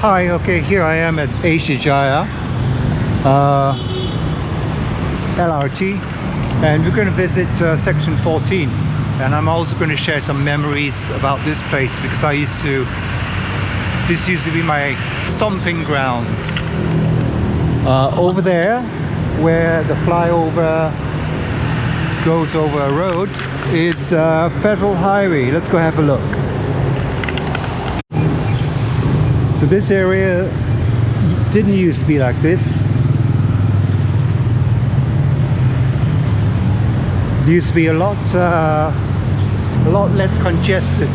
Hi, okay, here I am at Asia Jaya LRT, and we're going to visit section 14, and I'm also going to share some memories about this place because this used to be my stomping grounds. Over there where the flyover goes over a road is Federal Highway. Let's go have a look. So this area didn't used to be like this. It used to be a lot less congested.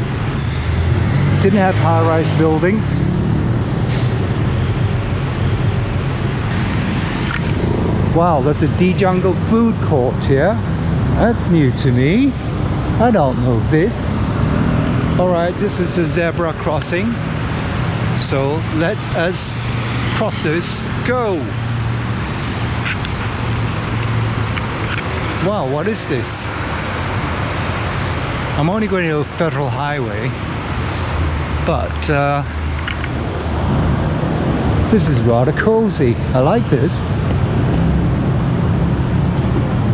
Didn't have high-rise buildings. Wow, there's a D-Jungle food court here. That's new to me. I don't know this. Alright, this is a zebra crossing. So let us cross this. Go! Wow, what is this? I'm only going to Federal Highway, but this is rather cozy. I like this.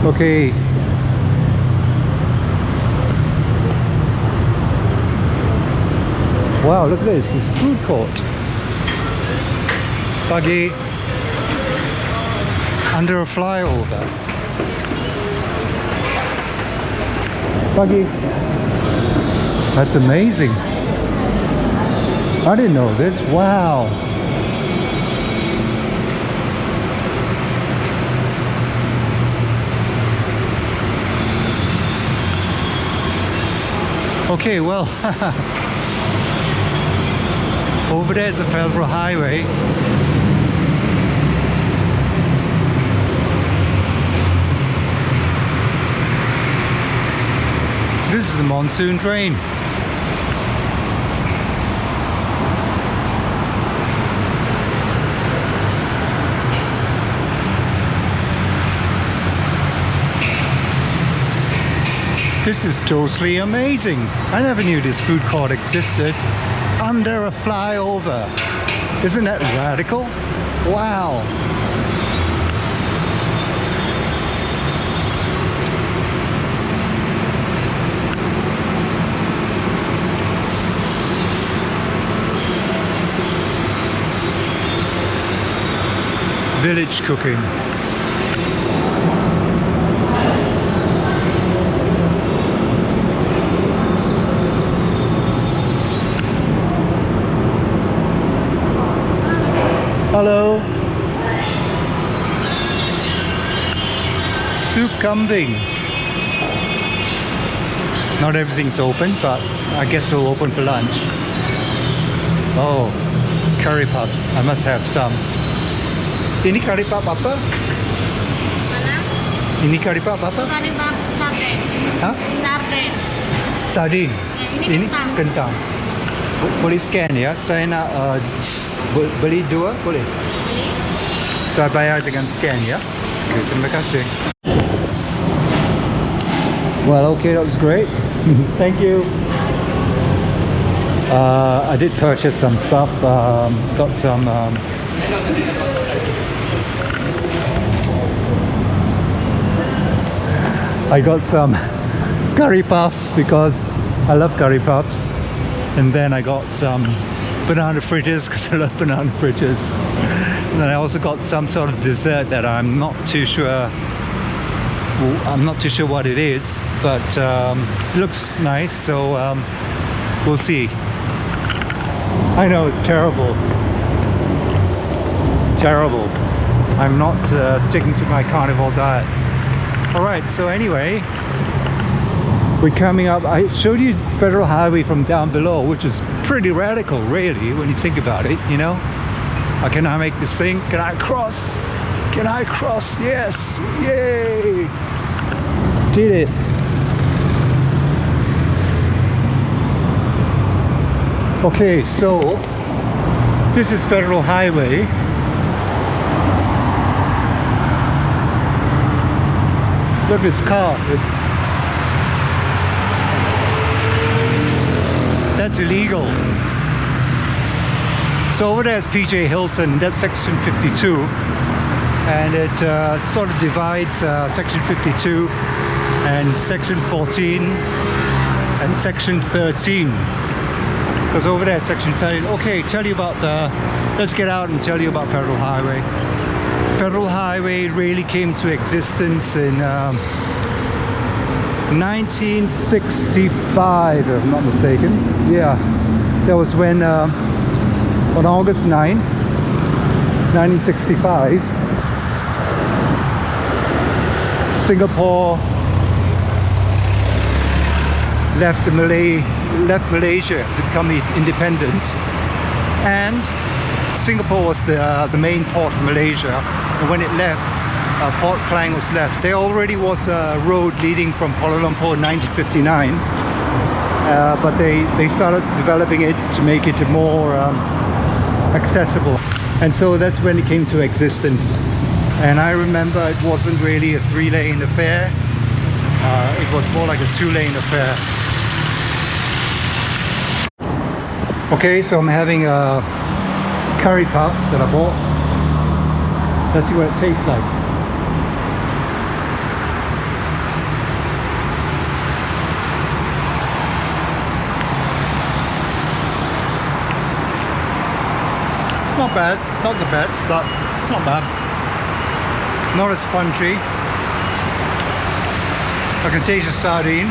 Okay. Wow, look at this. It's a food court. Buggy under a flyover. Buggy. That's amazing. I didn't know this. Wow. Okay, well, over there's the Federal Highway. This is the monsoon drain. This is totally amazing. I never knew this food court existed under a flyover. Isn't that radical? Wow. Village cooking. Hello. Soup kambing. Not everything's open, but I guess it'll open for lunch. Oh, curry puffs. I must have some. Ini curry puff apa? Mana? Ini curry puff apa? Curry puff sarden. Hah? Sarden. Sardin. Ya, ini kentang. Boleh scan ya? Saya nak beli dua, boleh? Saya bayar dengan scan ya? Okay, terima kasih. Well, okay, that was great. Thank you. I did purchase some stuff. Got some I got some curry puff because I love curry puffs, and then I got some banana fritters because I love banana fritters, and then I also got some sort of dessert that I'm not too sure what it is, but it looks nice, so we'll see. I know it's terrible. I'm not sticking to my carnivore diet. Alright, so anyway, we're coming up. I showed you Federal Highway from down below, which is pretty radical really when you think about it, you know. Can I make this thing? Can I cross? Can I cross? Yes! Yay! Did it! Okay, so this is Federal Highway. Look at this car. That's illegal. So over there is PJ Hilton, that's section 52, and it sort of divides section 52 and section 14 and section 13. Because over there is section 13. Okay, tell you about let's get out and tell you about Federal Highway. Federal Highway really came to existence in 1965, if I'm not mistaken. Yeah, that was when on August 9, 1965, Singapore left Malaysia to become independent, and Singapore was the main port of Malaysia. And when it left, Port Klang was left. There already was a road leading from Kuala Lumpur in 1959, but they started developing it to make it more accessible, and so that's when it came to existence. And I remember it wasn't really a 3-lane affair, it was more like a 2-lane affair. Okay, so I'm having a curry puff that I bought. Let's see what it tastes like. Not bad, not the best, but not bad. Not as spongy. I can taste the sardine.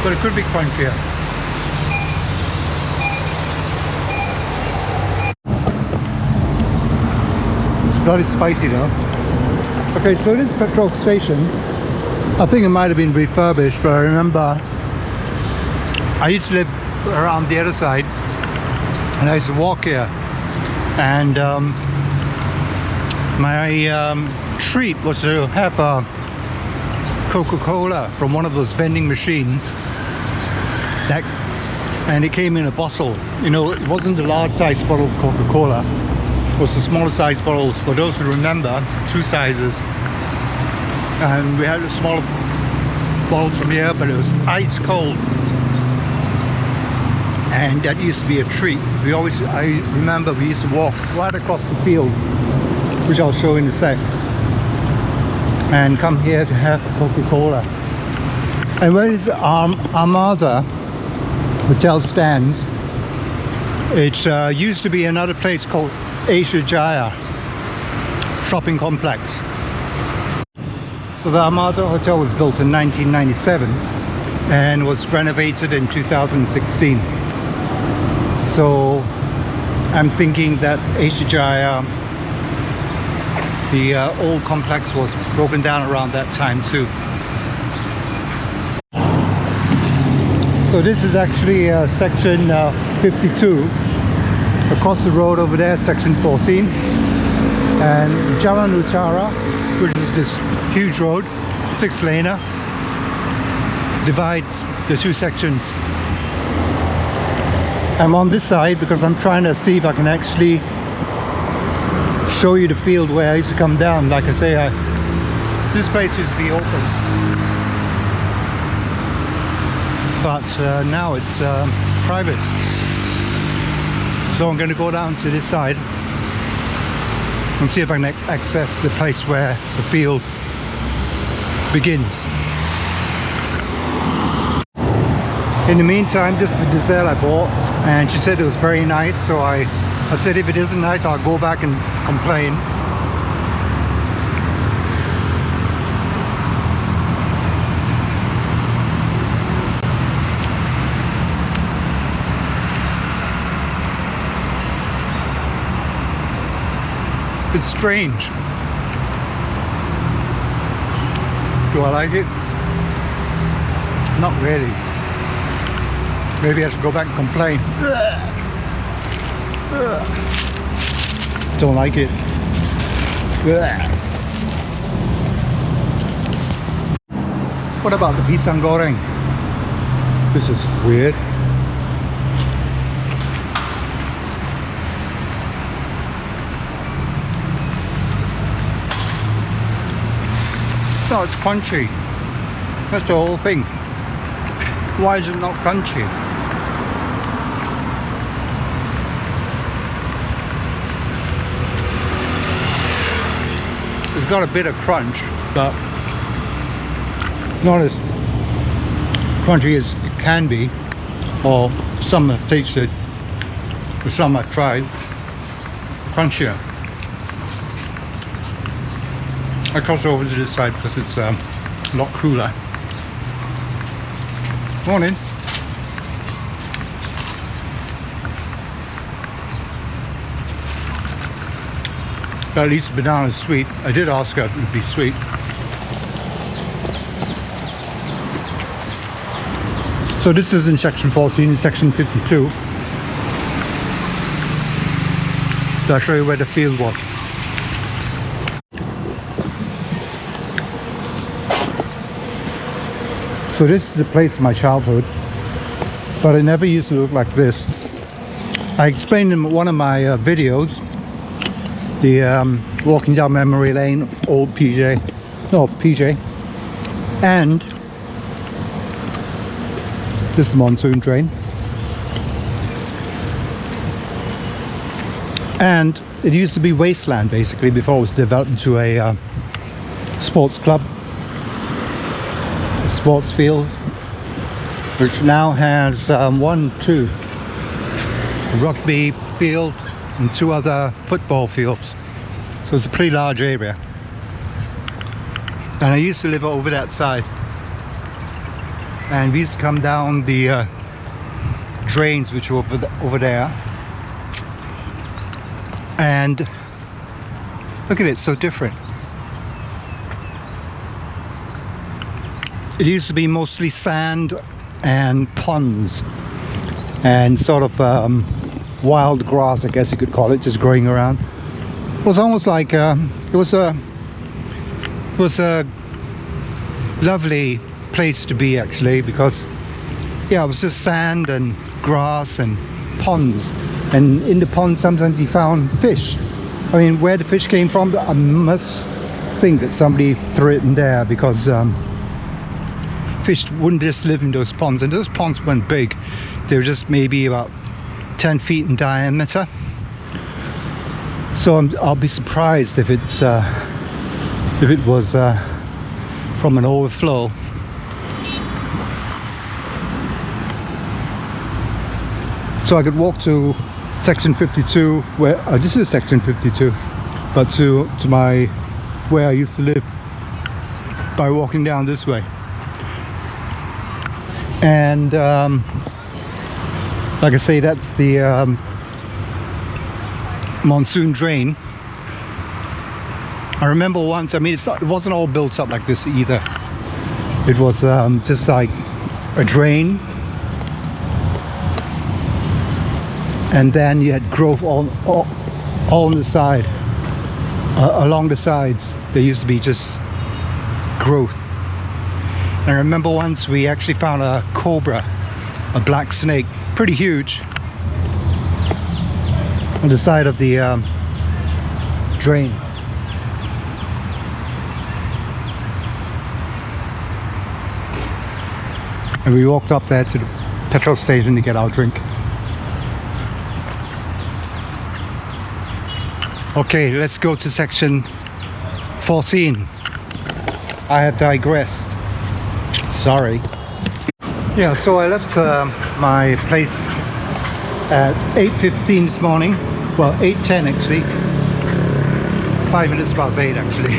But it could be crunchier. It's bloody spicy though. Okay, so this petrol station, I think it might have been refurbished, but I remember I used to live around the other side, and I used to walk here, and my treat was to have a Coca-Cola from one of those vending machines, and it came in a bottle. You know, it wasn't the large size bottle of Coca-Cola, it was the smaller size bottles. For those who remember, 2 sizes, and we had a smaller bottle from here, but it was ice cold. And that used to be a treat. I remember we used to walk right across the field, which I'll show in a sec, and come here to have a Coca-Cola. And where is Armada Hotel stands, it used to be another place called Asia Jaya shopping complex. So the Armada Hotel was built in 1997 and was renovated in 2016. So I'm thinking that Asia Jaya, the old complex, was broken down around that time too. So this is actually section 52. Across the road over there, section 14. And Jalan Utara, which is this huge road, 6-laner, divides the 2 sections. I'm on this side because I'm trying to see if I can actually show you the field where I used to come down. Like I say, this place used to be open, but now it's private. So I'm going to go down to this side and see if I can access the place where the field begins. In the meantime, just the dessert I bought, and she said it was very nice, so I said if it isn't nice, I'll go back and complain. It's strange. Do I like it? Not really. Maybe I should go back and complain. Don't like it. What about the pisang goreng? This is weird. No, it's crunchy. That's the whole thing. Why is it not crunchy? It's got a bit of crunch, but not as crunchy as it can be, or some I've tasted, or some I've tried. Crunchier. I cross over to this side because it's a lot cooler. Morning. But at least the banana is sweet. I did ask her if it would be sweet. So this is in section 14, in section 52. So I'll show you where the field was. So this is the place of my childhood, but it never used to look like this. I explained in one of my videos, the walking down memory lane, old PJ, and this is the monsoon drain. And it used to be wasteland basically before it was developed into a sports club, a sports field, which now has a rugby field and 2 other football fields. So it's a pretty large area. And I used to live over that side. And we used to come down the drains which were over there. And look at it, it's so different. It used to be mostly sand and ponds and sort of wild grass, I guess you could call it, just growing around. It was almost like it was a lovely place to be actually, because yeah, it was just sand and grass and ponds, and in the ponds sometimes you found fish. I mean, where the fish came from, I must think that somebody threw it in there, because fish wouldn't just live in those ponds, and those ponds weren't big. They were just maybe about 10 feet in diameter. So I'll be surprised if it was from an overflow. So I could walk to section 52, where this is section 52, but to where I used to live by walking down this way. And like I say, that's the monsoon drain. I remember once, I mean, it wasn't all built up like this either. It was just like a drain, and then you had growth all on the side, along the sides. There used to be just growth. And I remember once we actually found a cobra, a black snake, pretty huge, on the side of the drain. And we walked up there to the petrol station to get our drink. Okay, let's go to section 14. I have digressed. Sorry. Yeah, so I left my place at 8:15 this morning. Well, 8:10 actually. 5 minutes past 8 actually.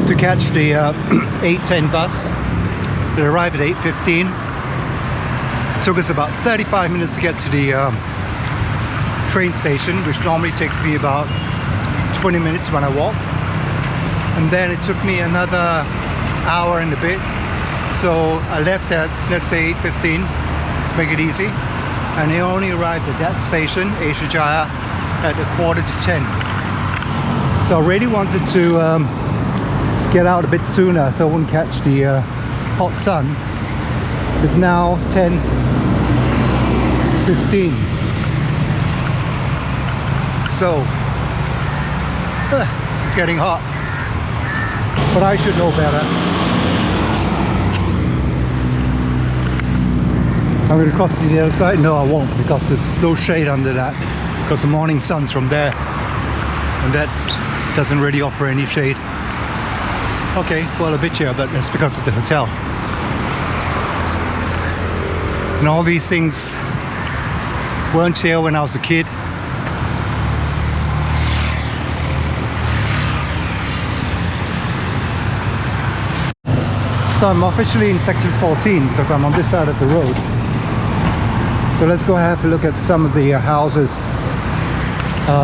To catch the 8:10 bus. It arrived at 8:15. It took us about 35 minutes to get to the train station, which normally takes me about 20 minutes when I walk. And then it took me another hour and a bit. So I left at, let's say, 8:15, make it easy. And I only arrived at that station, Asia Jaya, at 9:45. So I really wanted to get out a bit sooner so I wouldn't catch the hot sun. It's now 10:15. So it's getting hot, but I should know better. I'm going to cross to the other side. No, I won't, because there's no shade under that, because the morning sun's from there, and that doesn't really offer any shade. Okay, well, a bit here, but that's because of the hotel. And all these things weren't here when I was a kid. So I'm officially in section 14 because I'm on this side of the road. So let's go have a look at some of the houses.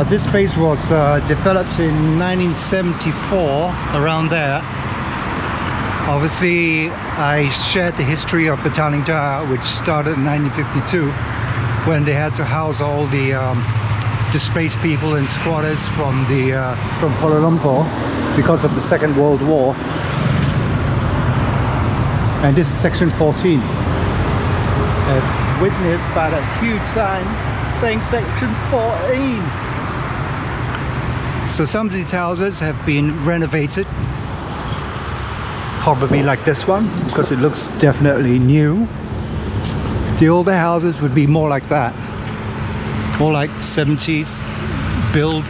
This place was developed in 1974, around there. Obviously, I shared the history of Petaling, Jaya, which started in 1952, when they had to house all the displaced people and squatters from Kuala Lumpur because of the Second World War. And this is section 14, as witnessed by that huge sign saying section 14. So some of these houses have been renovated, probably like this one, because it looks definitely new. The older houses would be more like that, more like 70s build,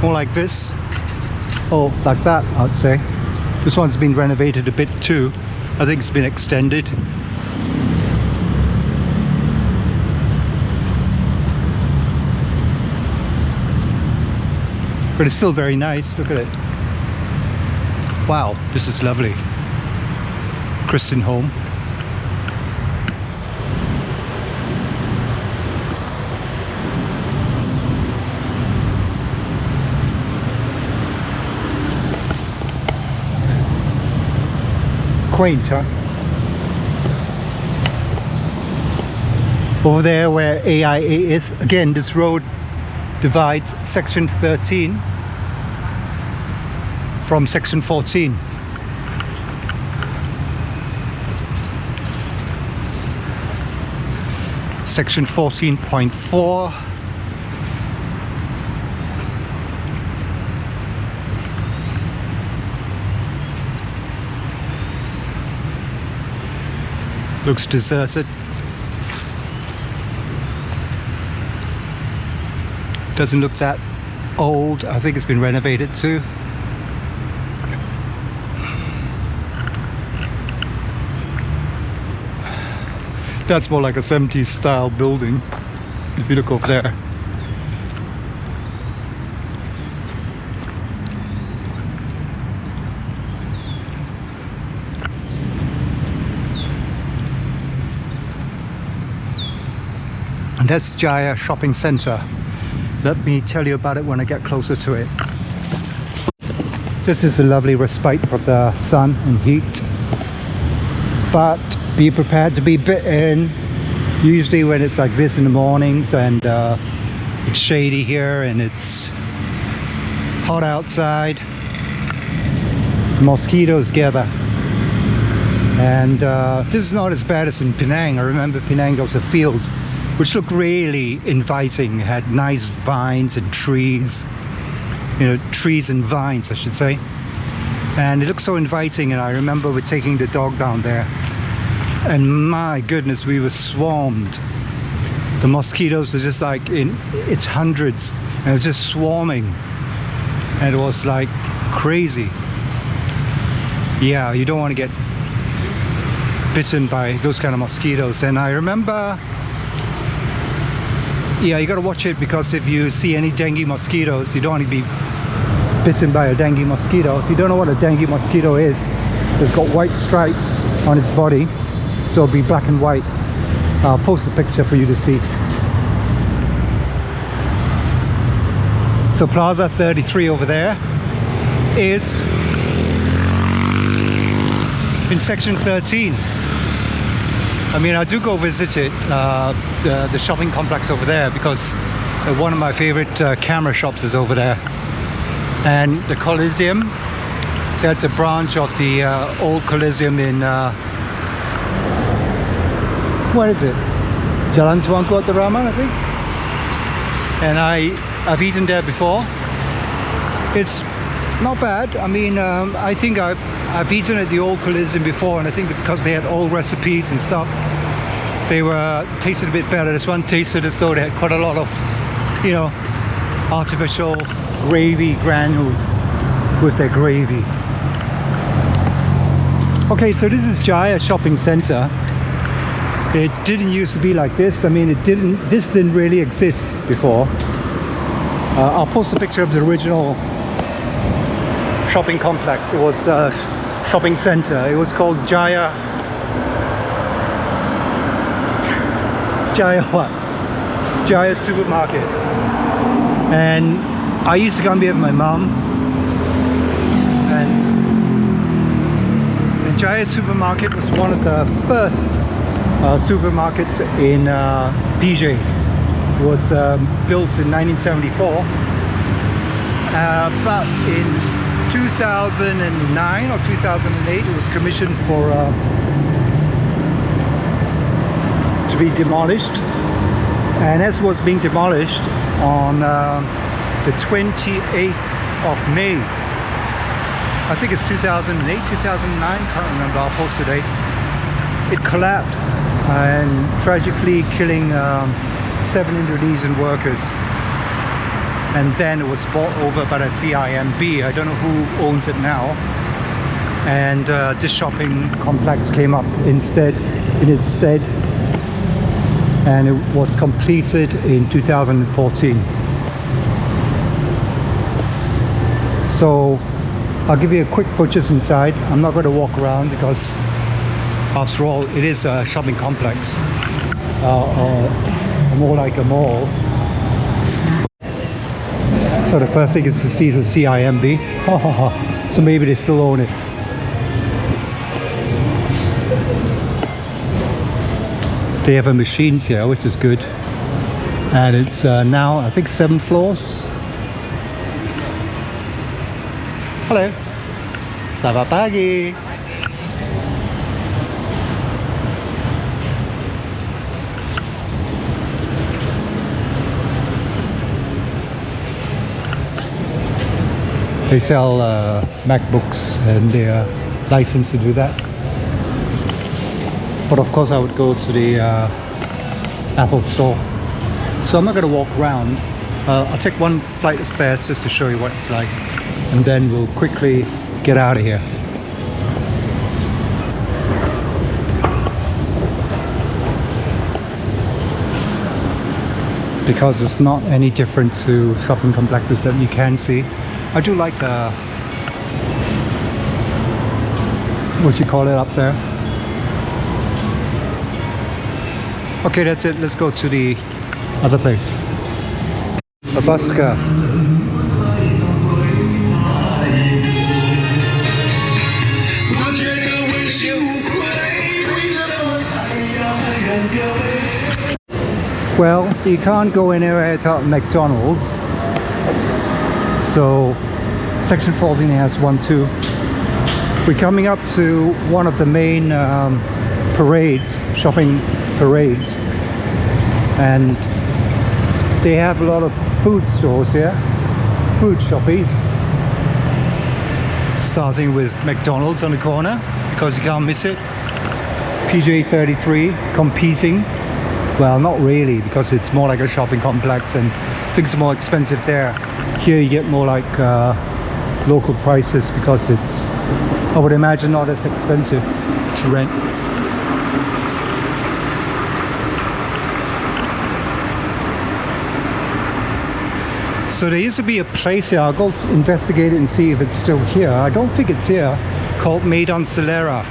more like this. Oh, like that, I'd say. This one's been renovated a bit too. I think it's been extended. But it's still very nice. Look at it. Wow, this is lovely. Christian home. Quaint, huh? Over there where AIA is, again, this road divides section 13 from section 14. Section 14.4. Looks deserted. Doesn't look that old. I think it's been renovated too. That's more like a 70s style building, if you look over there. And that's Jaya Shopping Centre. Let me tell you about it when I get closer to it. This is a lovely respite from the sun and heat, but be prepared to be bitten. Usually when it's like this in the mornings and it's shady here and it's hot outside, the mosquitoes gather. And this is not as bad as in Penang. I remember Penang, there was a field which looked really inviting. It had nice vines and trees, you know, trees and vines I should say, and it looked so inviting. And I remember we're taking the dog down there, and my goodness, we were swarmed. The mosquitoes are just like in its hundreds, and it was just swarming, and it was like crazy. Yeah, you don't want to get bitten by those kind of mosquitoes. And I remember, yeah, you got to watch it, because if you see any dengue mosquitoes, you don't want to be bitten by a dengue mosquito. If you don't know what a dengue mosquito is, it's got white stripes on its body, so it'll be black and white. I'll post a picture for you to see. So Plaza 33 over there is in section 13. I mean, I do go visit it, the shopping complex over there, because one of my favorite camera shops is over there. And the Coliseum, that's a branch of the old Coliseum in, what is it? Jalan Tuanku Abdurrahman, I think. And I've eaten there before. It's not bad. I mean, I think I've eaten at the old Coliseum before, and I think because they had old recipes and stuff, they were tasted a bit better. This one tasted as though they had quite a lot of, you know, artificial gravy granules with their gravy. Okay, so this is Jaya shopping center. It didn't used to be like this. I mean, this didn't really exist before. I'll post a picture of the original shopping complex. It was a shopping center. It was called Jaya what? Jaya Supermarket. And I used to come here with my mom. And Jaya Supermarket was one of the first supermarkets in PJ. It was built in 1974, but in 2009 or 2008 it was commissioned for to be demolished, and as was being demolished on the 28th of May, I think it's 2008, 2009, can't remember, I'll post the date. It collapsed and tragically killing 7 Indonesian workers, and then it was bought over by the CIMB. I don't know who owns it now, and this shopping complex came up in its stead, and it was completed in 2014. So I'll give you a quick butcher's inside. I'm not going to walk around because after all it is a shopping complex, or more like a mall. So the first thing is to see the CIMB. So maybe they still own it. They have a machines here, which is good, and it's now I think 7 floors. Hello. Selamat pagi. They sell MacBooks, and they are licensed to do that. But of course I would go to the Apple store. So I'm not going to walk around. I'll take one flight of stairs just to show you what it's like, and then we'll quickly get out of here. Because it's not any different to shopping complexes that you can see. I do like the, what you call it up there. Okay, that's it. Let's go to the other place. Babaska. Well, you can't go anywhere without McDonald's. So section 14 has one too. We're coming up to one of the main parades, shopping parades, and they have a lot of food stores here, food shoppies, starting with McDonald's on the corner because you can't miss it. PJ 33 competing. Well, not really, because it's more like a shopping complex and things are more expensive there. Here you get more like local prices because it's, I would imagine, not as expensive to rent. So there used to be a place here. I'll go investigate it and see if it's still here. I don't think it's here, called Medan Selera,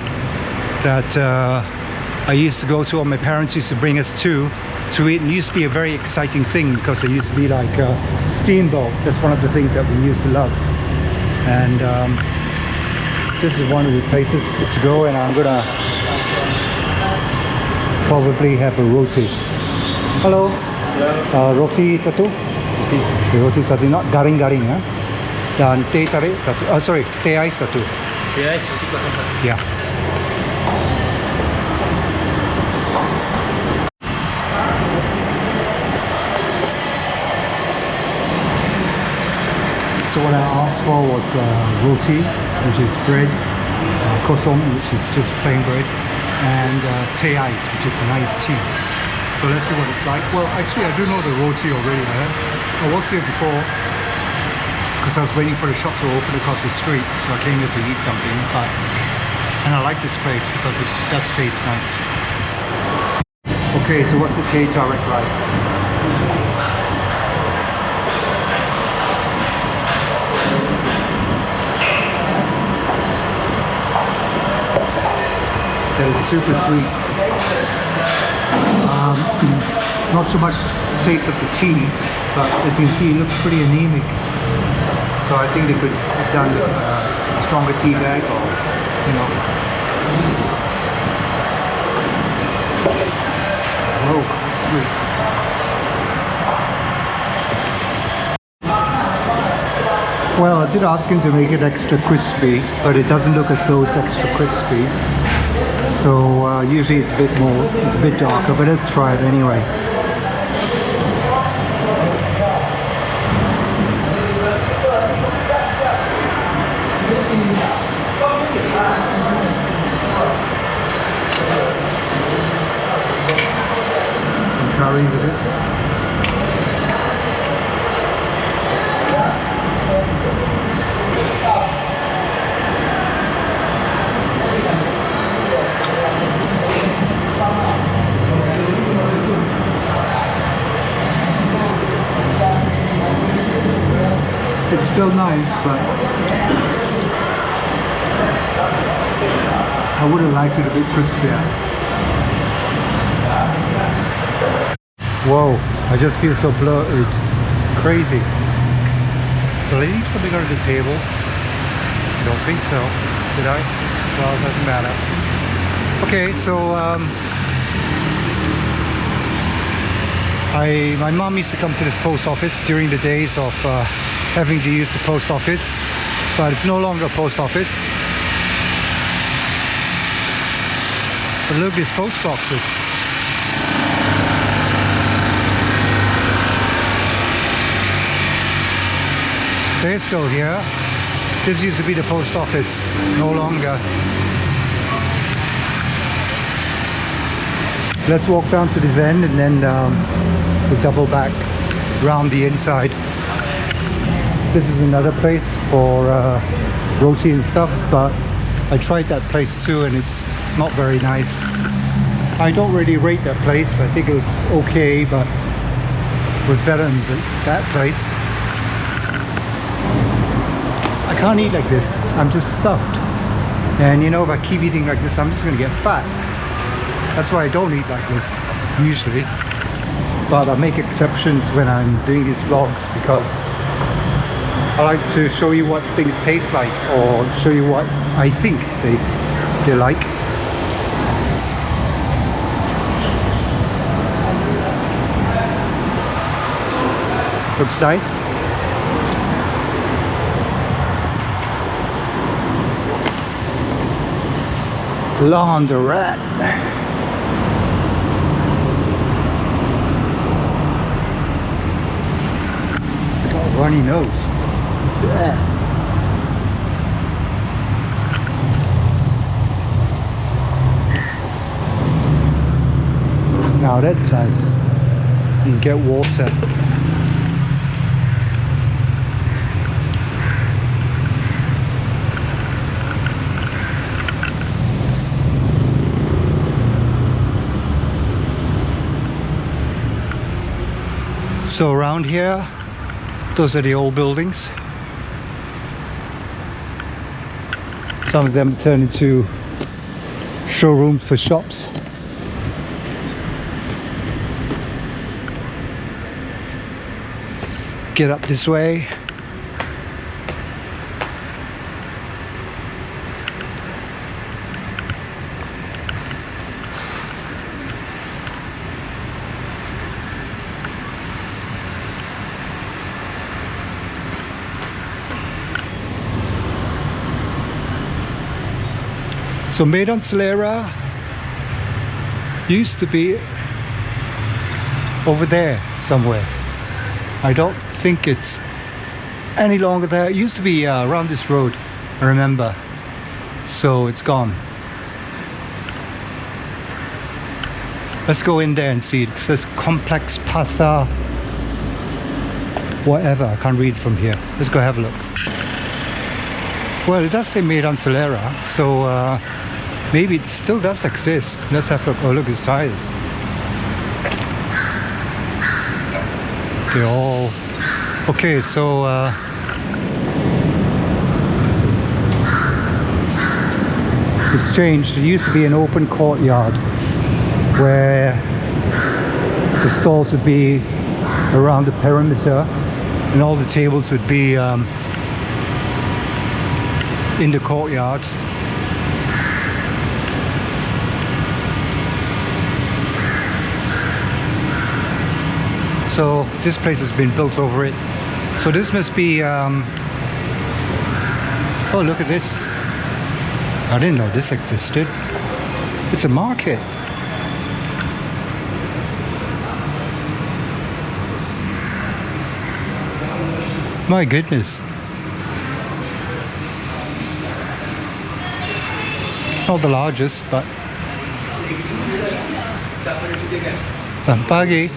that I used to go to, or my parents used to bring us to eat. And it used to be a very exciting thing because there used to be like a steamboat. That's one of the things that we used to love. And this is one of the places to go, and I'm gonna probably have a roti. Hello. Roti satu. Roti satu, not garing-garing, ya. Dan teh tarik satu. Sorry, teh ais satu. Teh ais 101. Yeah. So what I asked for was roti, which is bread, kosong, which is just plain bread, and teh ice, which is an iced tea. So let's see what it's like. Well, actually, I do know the roti already. I was here before because I was waiting for the shop to open across the street, so I came here to eat something. And I like this place because it does taste nice. Okay, so what's the teh tarik like? That is super sweet. Not so much taste of the tea, but as you can see, it looks pretty anemic. So I think they could have done a stronger tea bag, or you know. Whoa, that's sweet. Well, I did ask him to make it extra crispy, but it doesn't look as though it's extra crispy. So usually it's a bit more, it's a bit darker, but let's try it anyway. Some curry with it. It's still nice, but I would have liked it a bit crispier. Whoa, I just feel so bloated. Crazy. Did I leave something under the table? I don't think so. Did I? Well, it doesn't matter. Okay, so my mom used to come to this post office during the days of having to use the post office, but it's no longer a post office. But look at these post boxes. They're still here. This used to be the post office, no longer. Let's walk down to this end and then we'll double back round the inside. This is another place for roti and stuff, but I tried that place too and it's not very nice. I don't really rate that place. I think it was okay, but it was better than that place. I can't eat like this. I'm just stuffed. And you know, if I keep eating like this, I'm just going to get fat. That's why I don't eat like this usually. But I make exceptions when I'm doing these vlogs because I like to show you what things taste like, or show you what I think they like. Looks nice. Laundrette. I got a runny nose. Yeah. Now that's nice. You can get water. So around here, those are the old buildings. Some of them turn into showrooms for shops. Get up this way. So Medan Selera used to be over there somewhere. I don't think it's any longer there. It used to be around this road, I remember. so it's gone. Let's go in there and see. It says Complex Plaza whatever. I can't read from here. Let's go have a look. Well, it does say made on Solera, so maybe it still does exist. Let's have a look. Oh, look at the size. They're all okay. So it's changed. It used to be an open courtyard where the stalls would be around the perimeter and all the tables would be in the courtyard. So this place has been built over it. So this must be oh, look at this. I didn't know this existed. It's a market. My goodness. Not the largest, but pagi.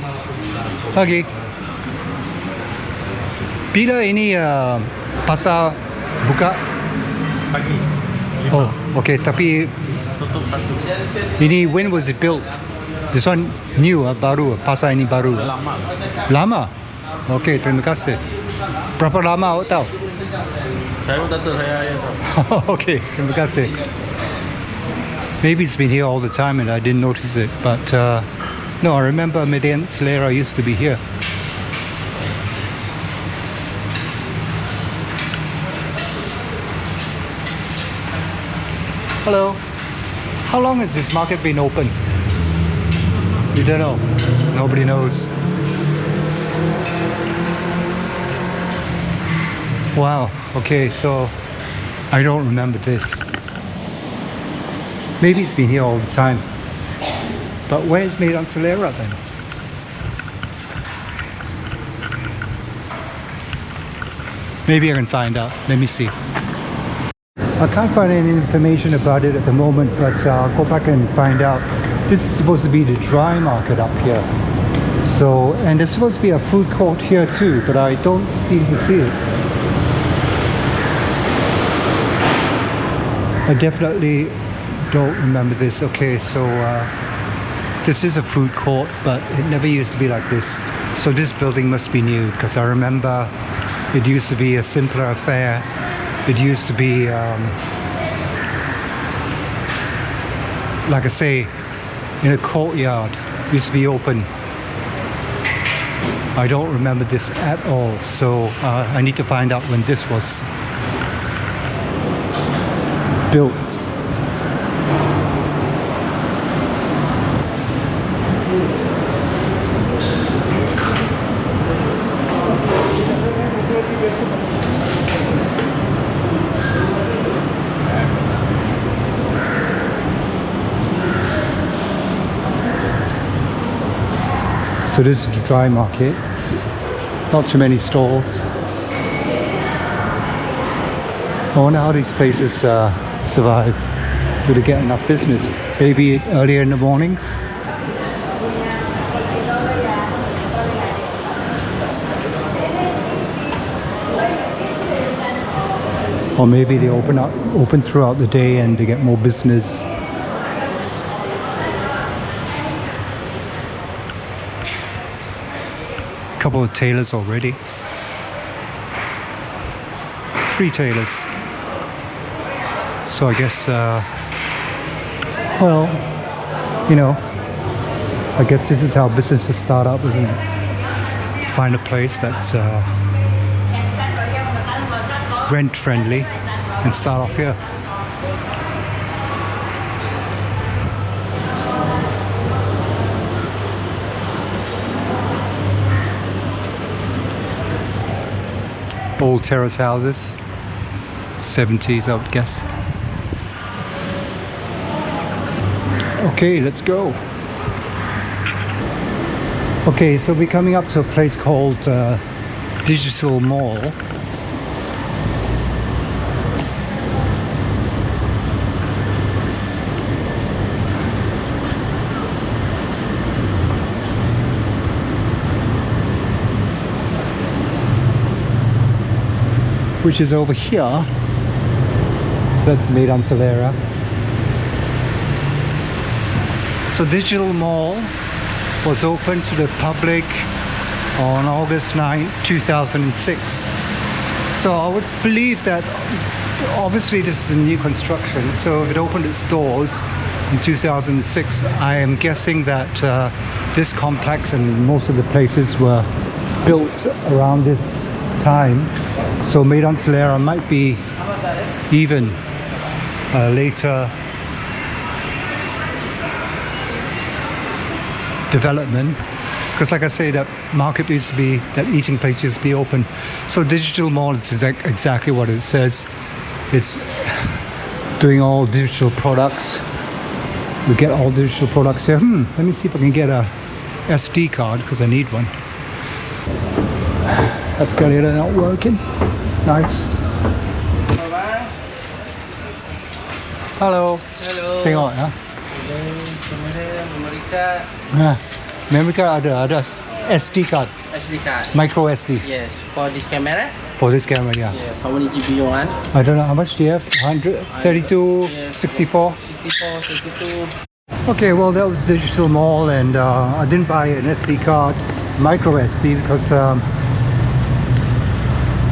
Pagi. Bila ini pasar buka? Pagi. Oh, okay. Tapi Tutup 1. ini when was it built? This one new, baru. Pasar ini baru. Lama. Lama? Okay, terima kasih. Berapa lama awak tahu? Saya pun tak tahu, saya ayah tahu. Okay, terima kasih. Maybe it's been here all the time and I didn't notice it, but no, I remember Millennium Square used to be here. Hello. How long has this market been open? You don't know. Nobody knows. Wow. Okay, so I don't remember this. Maybe it's been here all the time. But where's made on Solera then? Maybe I can find out. Let me see. I can't find any information about it at the moment, but I'll go back and find out. This is supposed to be the dry market up here. So, and there's supposed to be a food court here too, but I don't seem to see it. I definitely don't remember this. Okay, so this is a food court, but it never used to be like this. So this building must be new, because I remember it used to be a simpler affair. It used to be, like I say, in a courtyard. It used to be open. I don't remember this at all, so I need to find out when this was built. So this is the dry market. Not too many stalls. I wonder how these places survive. Do they get enough business? Maybe earlier in the mornings? Or maybe they open throughout the day and they get more business. Couple of tailors already. 3 tailors. So I guess, well, you know, I guess this is how businesses start up, isn't it? Find a place that's rent friendly and start off here. Old terrace houses, 70s I would guess. Okay, let's go. Okay, so we're coming up to a place called Digital Mall. which is over here. That's Medan Selera. So Digital Mall was opened to the public on August 9, 2006. So I would believe that obviously this is a new construction, so if it opened its doors in 2006, I am guessing that this complex and most of the places were built around this time. So Medan Selera might be even later development, because like I say, that market used to be, that eating place used to be open. So Digital Mall is exactly what it says. It's doing all digital products. We get all digital products here. Let me see if I can get a SD card, because I need one. Escalator not working. Nice. Hello. Hello. Tengok ya. Kamera, memory card. Memory card ada SD card, SD card. micro SD. Yes, for this camera. For this camera, yeah. Yeah. How many GB you want? I don't know, how much do you have? 100, 32, Yes. 64? 64, 32. Okay, well that was Digital Mall, and I didn't buy an SD card, micro SD, because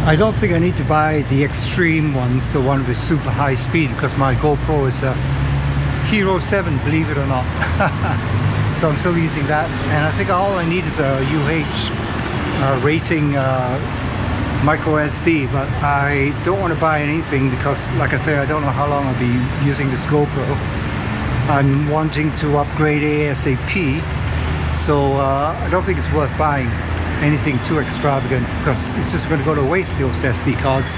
I don't think I need to buy the extreme ones, the one with super high speed, because my GoPro is a Hero 7, believe it or not. So I'm still using that, and I think all I need is a UH rating micro SD, but I don't want to buy anything because, like I say, I don't know how long I'll be using this GoPro. I'm wanting to upgrade ASAP, so I don't think it's worth buying anything too extravagant, because it's just going to go to waste, those SD cards.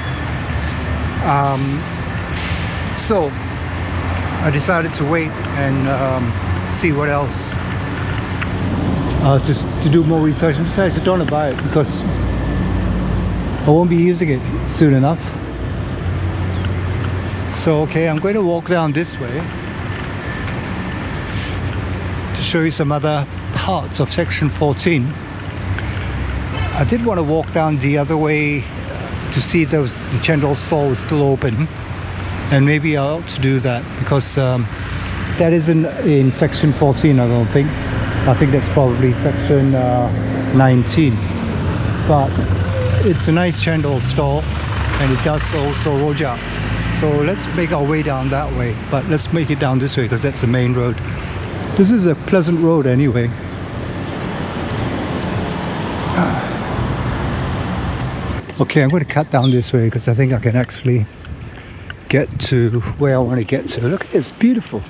So I decided to wait and see what else, to do more research. And besides, I don't want to buy it because I won't be using it soon enough. So okay, I'm going to walk down this way to show you some other parts of section 14. I did want to walk down the other way to see if the Chendol store was still open, and maybe I ought to do that, because that isn't in section 14, I don't think. I think that's probably section 19. But it's a nice Chendol store, and it does also Rojak. So let's make our way down that way, but let's make it down this way because that's the main road. This is a pleasant road anyway. Okay, I'm going to cut down this way because I think I can actually get to where I want to get to. Look at this, beautiful.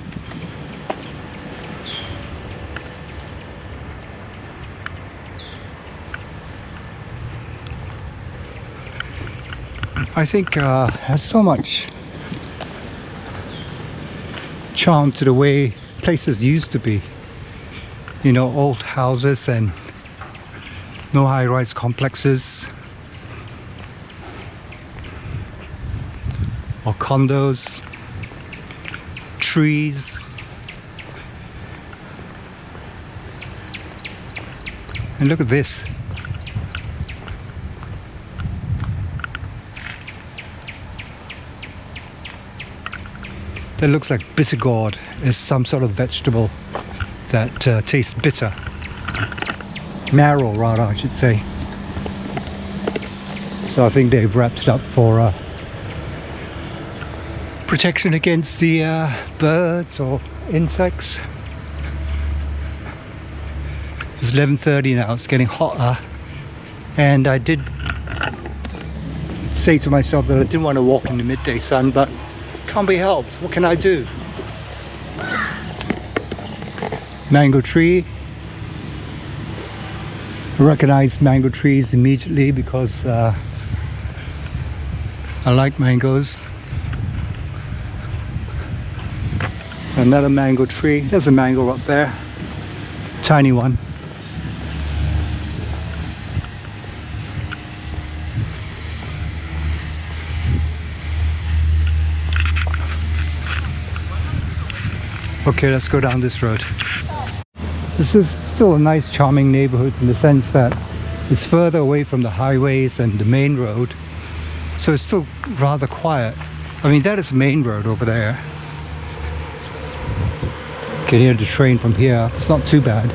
I think there's so much charm to the way places used to be. You know, old houses and no high-rise complexes or condos, trees. And look at this. That looks like bitter gourd. It's some sort of vegetable that tastes bitter. Marrow, rather, I should say. So I think they've wrapped it up for protection against the birds or insects. It's 11:30 now, it's getting hotter, and I did say to myself that I didn't want to walk in the midday sun, but can't be helped. What can I do? Mango tree. I recognized mango trees immediately because I like mangoes. Another mango tree. There's a mango up there. Tiny one. Okay, let's go down this road. This is still a nice, charming neighborhood in the sense that it's further away from the highways and the main road, So it's still rather quiet. I mean, that is the main road over there. Can hear the train from here. It's not too bad.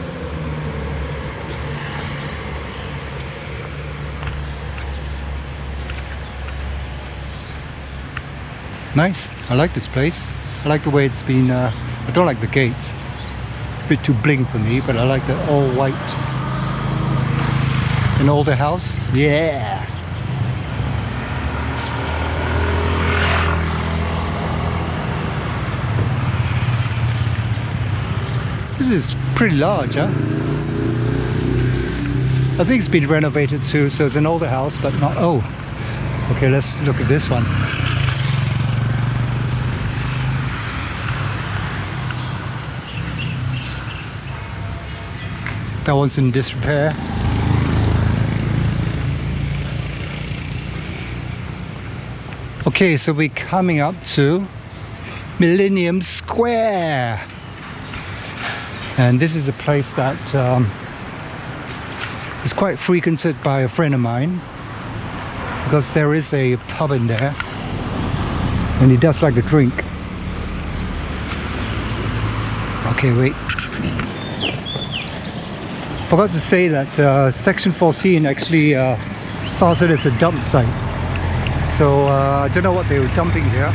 Nice. I like this place. I like the way it's been. I don't like the gates. It's a bit too bling for me, but I like the all white. An older house. Yeah. This is pretty large, huh? I think it's been renovated too, so it's an older house, but not. Oh, okay. Let's look at this one. That one's in disrepair. Okay, so we're coming up to Millennium Square. And this is a place that is quite frequented by a friend of mine, because there is a pub in there and he does like a drink. Okay, wait. Forgot to say that section 14 actually started as a dump site. So I don't know what they were dumping here,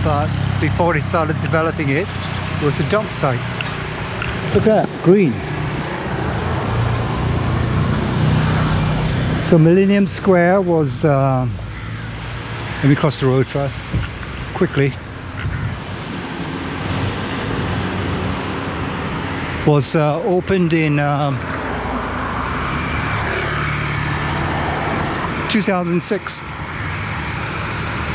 but before they started developing it, it was a dump site. Look at that, green. So Millennium Square was, let me cross the road first, quickly. Was opened in 2006.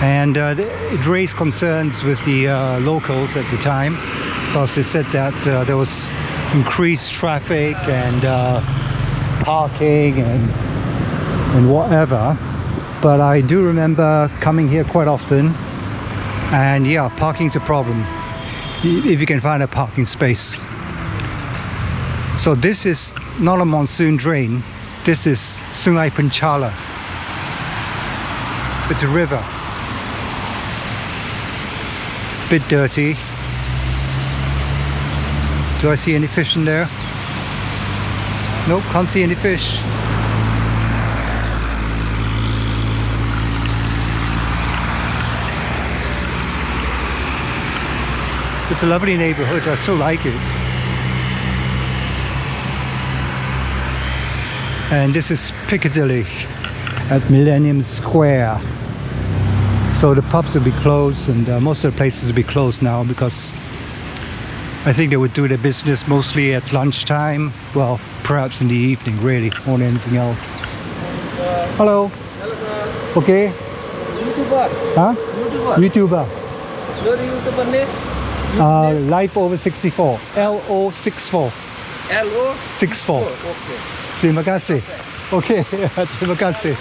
And it raised concerns with the locals at the time, because they said that there was increased traffic and parking and whatever. But I do remember coming here quite often, and yeah, parking's a problem if you can find a parking space. So this is not a monsoon drain, this is Sungai Penchala. It's a river. Bit dirty. Do I see any fish in there? Nope, can't see any fish. It's a lovely neighborhood, I still like it. And this is Piccadilly at Millennium Square. So the pubs will be closed, and most of the places will be closed now, because I think they would do their business mostly at lunchtime. Well, perhaps in the evening, really, more than anything else. Hello. Hello. Okay. YouTuber. Huh? YouTuber. YouTuber. Your YouTuber name? Life over 64. LO64. LO64. 64. Okay. Terima kasih. Okay, terima kasih.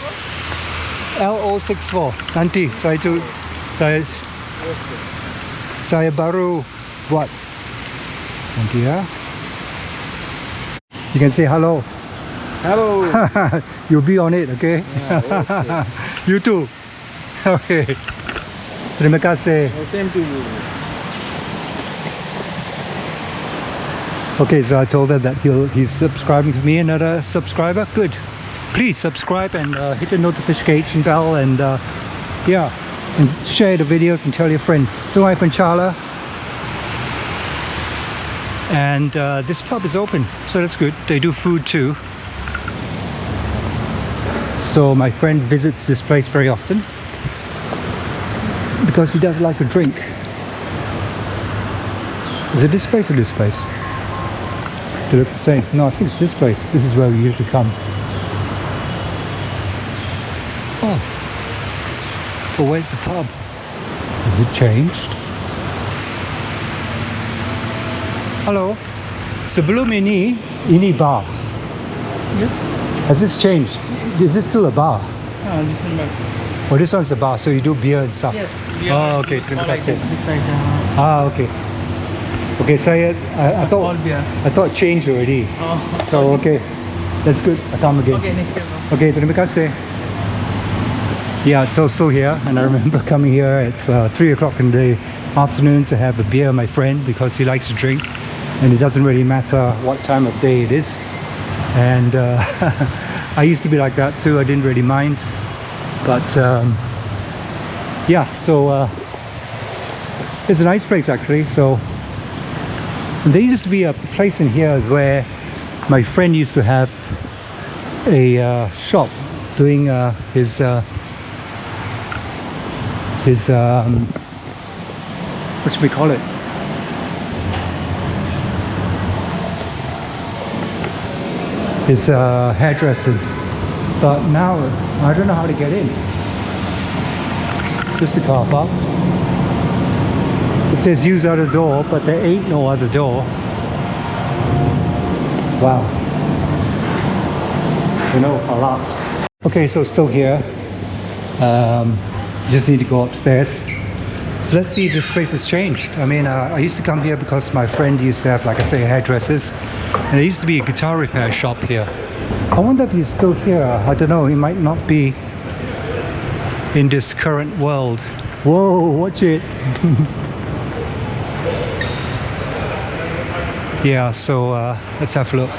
LO64. Nanti saya baru buat. Nanti ya. You can say hello. Hello. You'll be on it, okay? Yeah, okay. You too. Okay. Terima kasih. Same to you. Okay, so I told her that he's subscribing to me, another subscriber. Good. Please subscribe and hit the notification bell, and yeah, and share the videos and tell your friends. Sungai Penchala. And this pub is open, so that's good. They do food too. So my friend visits this place very often because he does like a drink. Is it this place or this place? They look the same. No, I think it's this place. This is where we usually come. Oh. But where's the pub? Has it changed? Hello. Sebelum ini bar. Yes. Has this changed? Is this still a bar? Listen back. Oh, this one's a bar, so you do beer and stuff. Yes. Oh, okay. Terima kasih. Beside Okay. Okay, so I thought beer. I thought changed already. Oh. So okay, that's good. I come again. Okay, next time. Okay, terima kasih. Yeah, it's all still here, and I remember coming here at 3 o'clock in the afternoon to have a beer with my friend because he likes to drink, and it doesn't really matter what time of day it is. And I used to be like that too. I didn't really mind, but yeah, so it's a nice place actually. So there used to be a place in here where my friend used to have a shop doing his what should we call it? His hairdressers. But now I don't know how to get in. Just the car park. It says use other door, but there ain't no other door. Wow. You know, I'll ask. Okay, so still here. Just need to go upstairs. So let's see if this place has changed. I mean, I used to come here because my friend used to have, like I say, hairdressers. And there used to be a guitar repair shop here. I wonder if he's still here. I don't know, he might not be in this current world. Whoa, watch it. Yeah, so let's have a look.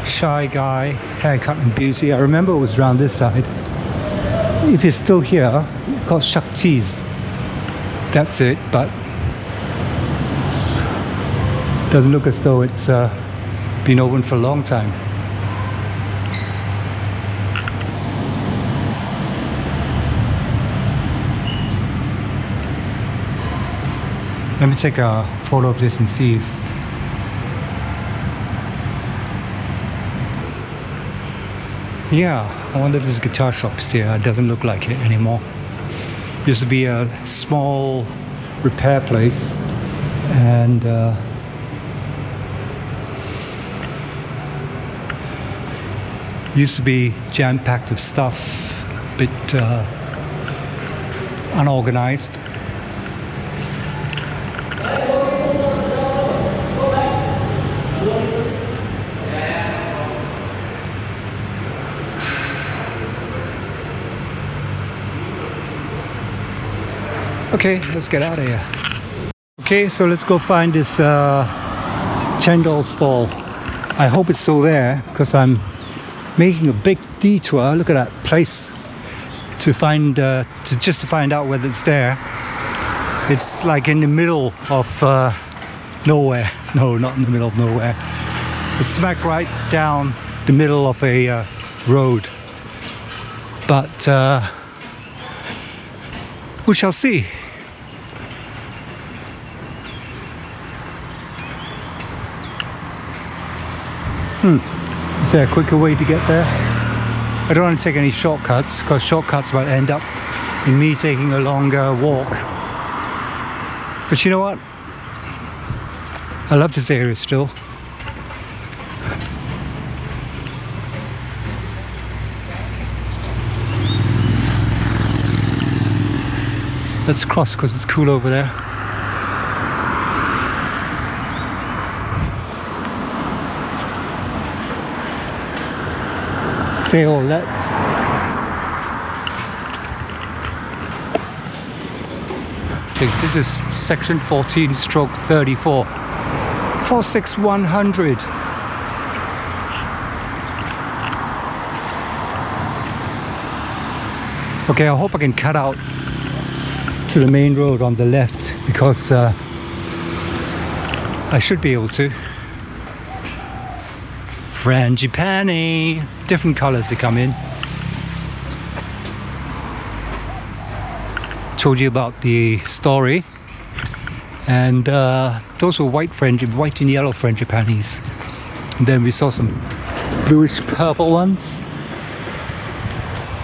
Shy Guy, Haircut and Beauty. I remember it was around this side. If it's still here, it's called Shakti's. That's it, but doesn't look as though it's been open for a long time. Let me take a photo of this and see if yeah, I wonder if this guitar shop is here. It doesn't look like it anymore. Used to be a small repair place, and used to be jam-packed with stuff, a bit unorganized. Okay, let's get out of here. Okay, so let's go find this chendol stall. I hope it's still there because I'm making a big detour. Look at that place to find just to find out whether it's there. It's like in the middle of nowhere. No, not in the middle of nowhere. It's smack right down the middle of a road. But we shall see. Is there a quicker way to get there? I don't want to take any shortcuts because shortcuts might end up in me taking a longer walk. But you know what? I love this area still. Let's cross because it's cool over there. Say all that. This is section 14/34. 46100. Okay, I hope I can cut out to the main road on the left because I should be able to. Frangipani, different colors they come in. Told you about the story, and those were white and yellow frangipanis. And then we saw some bluish purple ones.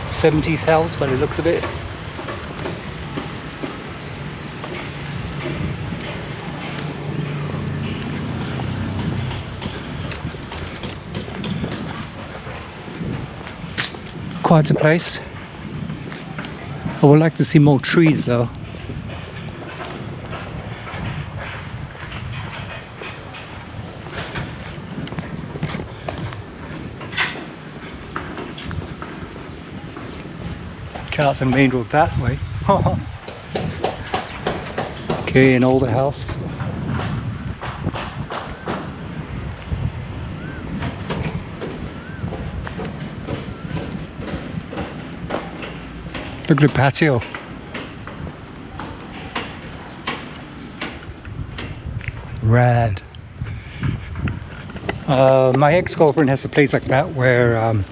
70s house by the looks of it. Quite a place. I would like to see more trees though. check out the main road that way. Okay, an older house. Look at the patio. Rad. My ex-girlfriend has a place like that where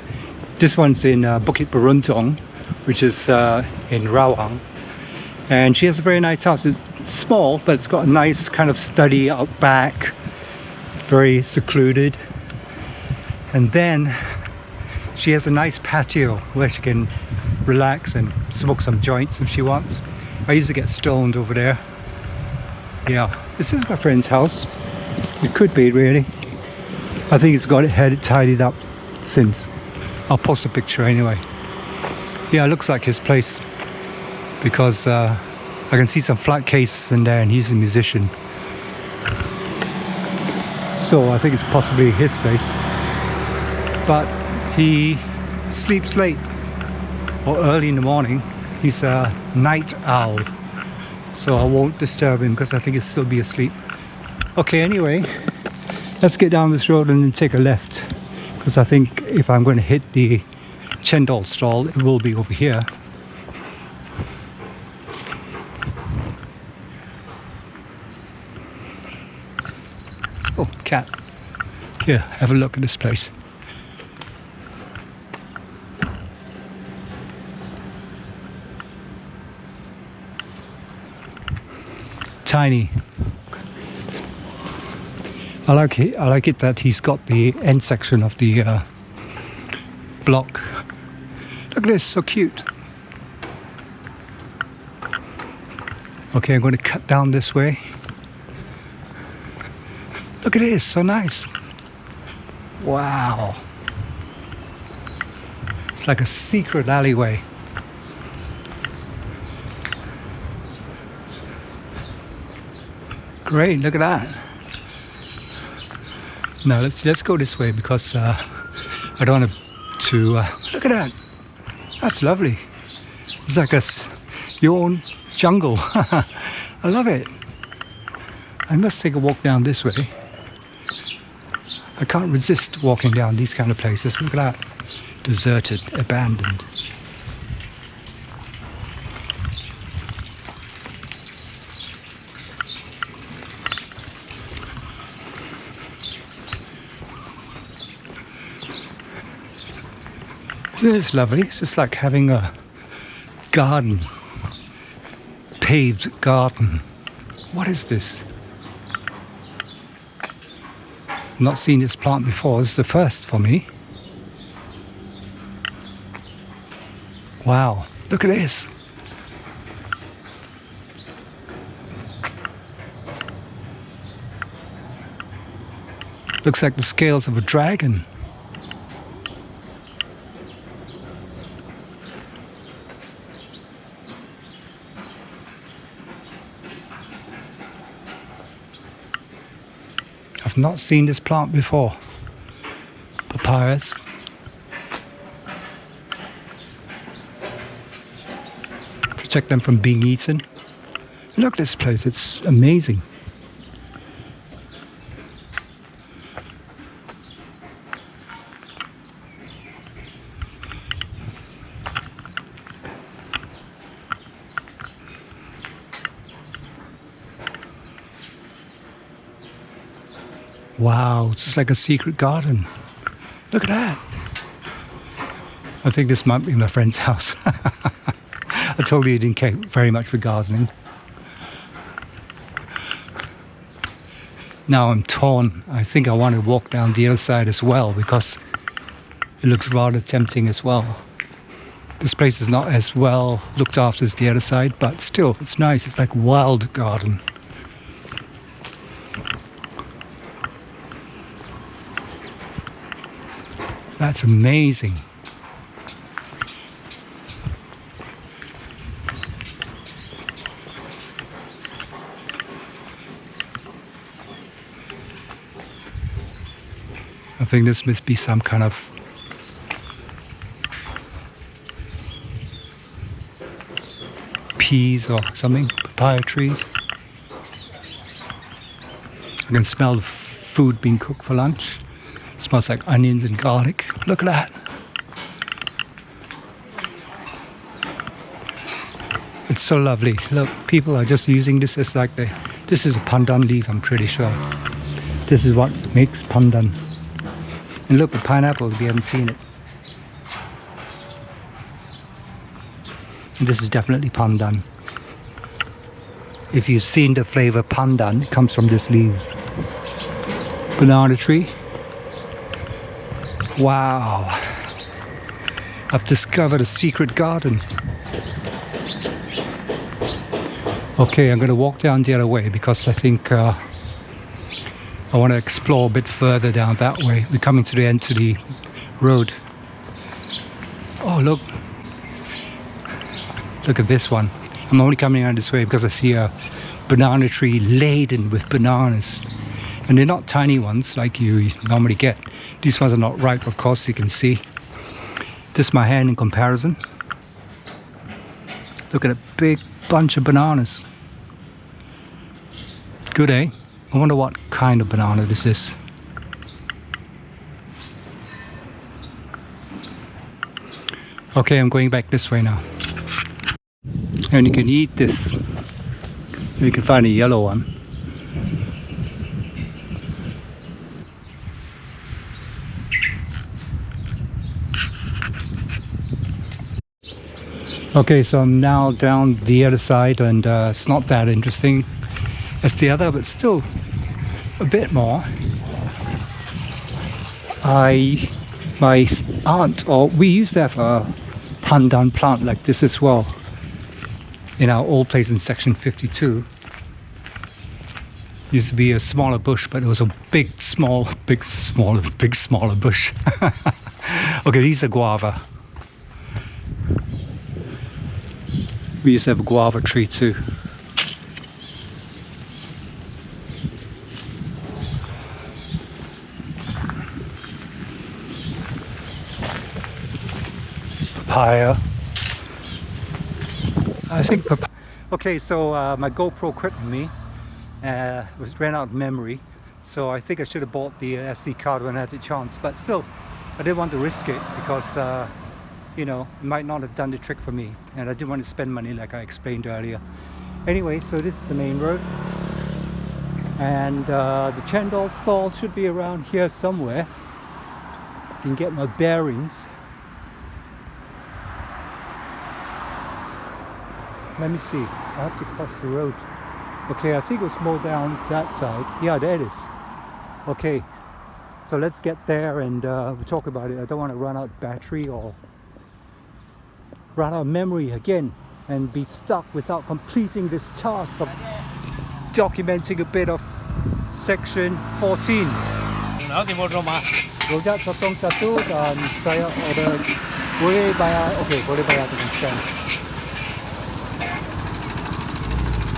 this one's in Bukit Beruntong, which is in Rawang, and she has a very nice house. It's small, but it's got a nice kind of study out back, very secluded, and then she has a nice patio where she can relax and smoke some joints if she wants. I used to get stoned over there. Yeah, this is my friend's house. It could be, really. I think he's got it had it tidied up since. I'll post a picture anyway. Yeah, it looks like his place because I can see some flat cases in there, and he's a musician. So I think it's possibly his place. But he sleeps late or early in the morning. He's a night owl, so I won't disturb him because I think he'll still be asleep. Okay, anyway, let's get down this road and then take a left, because I think if I'm going to hit the Chendol stall, it will be over here. Oh, cat. Here, have a look at this place. Tiny. I like it that he's got the end section of the block. Look at this, so cute. Okay, I'm going to cut down this way. Look at this, so nice. Wow. It's like a secret alleyway. Great, look at that. Now let's go this way because I don't want to look at that. That's lovely. It's like your own jungle. I love it. I must take a walk down this way. I can't resist walking down these kind of places. Look at that. Deserted, abandoned. This is lovely. It's just like having a garden, paved garden. What is this? I've not seen this plant before. This is the first for me. Wow, look at this. Looks like the scales of a dragon. I've not seen this plant before. Papayas. Protect them from being eaten. Look at this place, it's amazing. Wow, it's just like a secret garden. Look at that. I think this might be my friend's house. I told you he didn't care very much for gardening. Now I'm torn. I think I want to walk down the other side as well because it looks rather tempting as well. This place is not as well looked after as the other side, but still, it's nice. It's like wild garden. That's amazing. I think this must be some kind of peas or something, papaya trees. I can smell the food being cooked for lunch. It smells like onions and garlic. Look at that. It's so lovely. Look, people are just using this as like this is a pandan leaf, I'm pretty sure. This is what makes pandan. And look, the pineapple, we haven't seen it. And this is definitely pandan. If you've seen the flavor pandan, it comes from these leaves. Banana tree. Wow. I've discovered a secret garden. Okay, I'm going to walk down the other way because I think I want to explore a bit further down that way. We're coming to the end of the road. Oh, look. Look at this one. I'm only coming out this way because I see a banana tree laden with bananas. And they're not tiny ones like you normally get. These ones are not ripe, of course, you can see. This is my hand in comparison. Look at a big bunch of bananas. Good, eh? I wonder what kind of banana this is. Okay, I'm going back this way now. And you can eat this. You can find a yellow one. Okay, so I'm now down the other side, and it's not that interesting as the other, but still a bit more. My aunt, or we used to have a pandan plant like this as well in our old place in section 52. Used to be a smaller bush, but it was a big smaller bush. Okay, these are guava. We used to have a guava tree too. Papaya. I think papaya. Okay, so my GoPro quit on me. Ran out of memory. So I think I should have bought the SD card when I had the chance. But still, I didn't want to risk it because you know, it might not have done the trick for me, and I didn't want to spend money like I explained earlier. Anyway, so this is the main road, and the Chendol stall should be around here somewhere. You can get my bearings. Let me see, I have to cross the road. Okay, I think it was more down that side. Yeah, there it is. Okay, so let's get there and we'll talk about it. I don't want to run out of battery or run out of memory again and be stuck without completing this task of documenting a bit of section 14. Rojak Chendol satu dan saya order. Boleh bayar? Okay, boleh bayar dengan sen.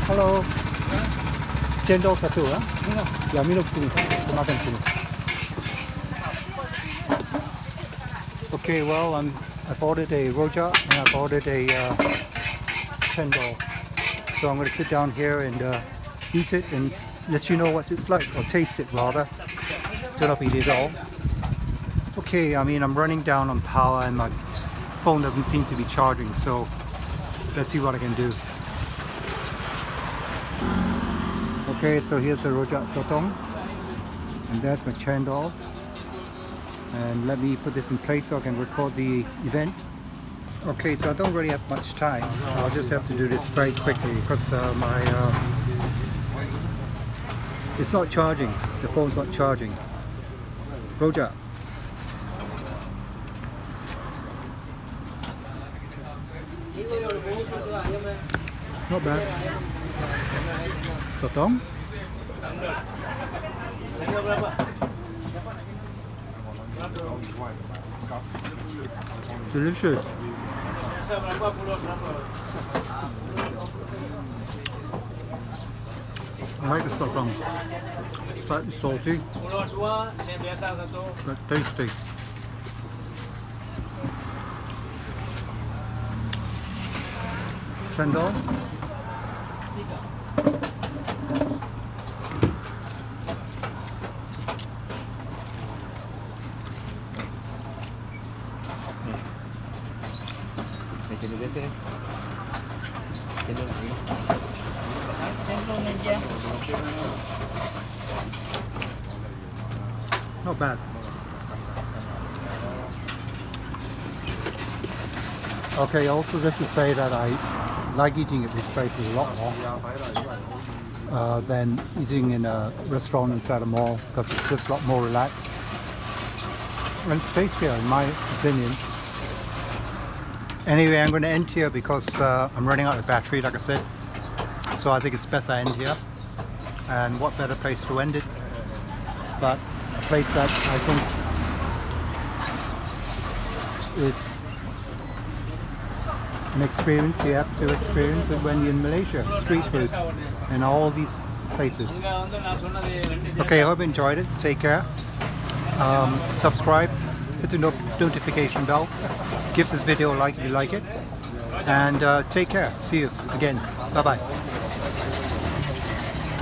Halo. Cendol satu, ha? Ya, minum sini. Kita makan sini. Okay, well, I've ordered a Rojak and I've ordered a Chendol. So I'm going to sit down here and eat it and let you know what it's like, or taste it rather. Don't know if eat it all. Okay, I mean, I'm running down on power and my phone doesn't seem to be charging, so let's see what I can do. Okay, so here's the Rojak Sotong, and there's my Chendol. And let me put this in place so I can record the event. Okay, so I don't really have much time. I'll just have to do this very quickly because it's not charging. The phone's not charging. Rojak. Not bad. Sotong. Delicious. I like the sotong. Slightly salty, but tasty. Chendol. Not bad. Okay, also just to say that I like eating at this place a lot more than eating in a restaurant inside a mall, because it's just a lot more relaxed. And it's tastier in my opinion. Anyway, I'm going to end here because I'm running out of battery, like I said. So I think it's best I end here. And what better place to end it? But a place that I think is an experience you have to experience it when you're in Malaysia. Street food and all these places. Okay, I hope you enjoyed it. Take care. Subscribe, hit the notification bell, give this video a like if you like it, and take care. See you again. Bye bye.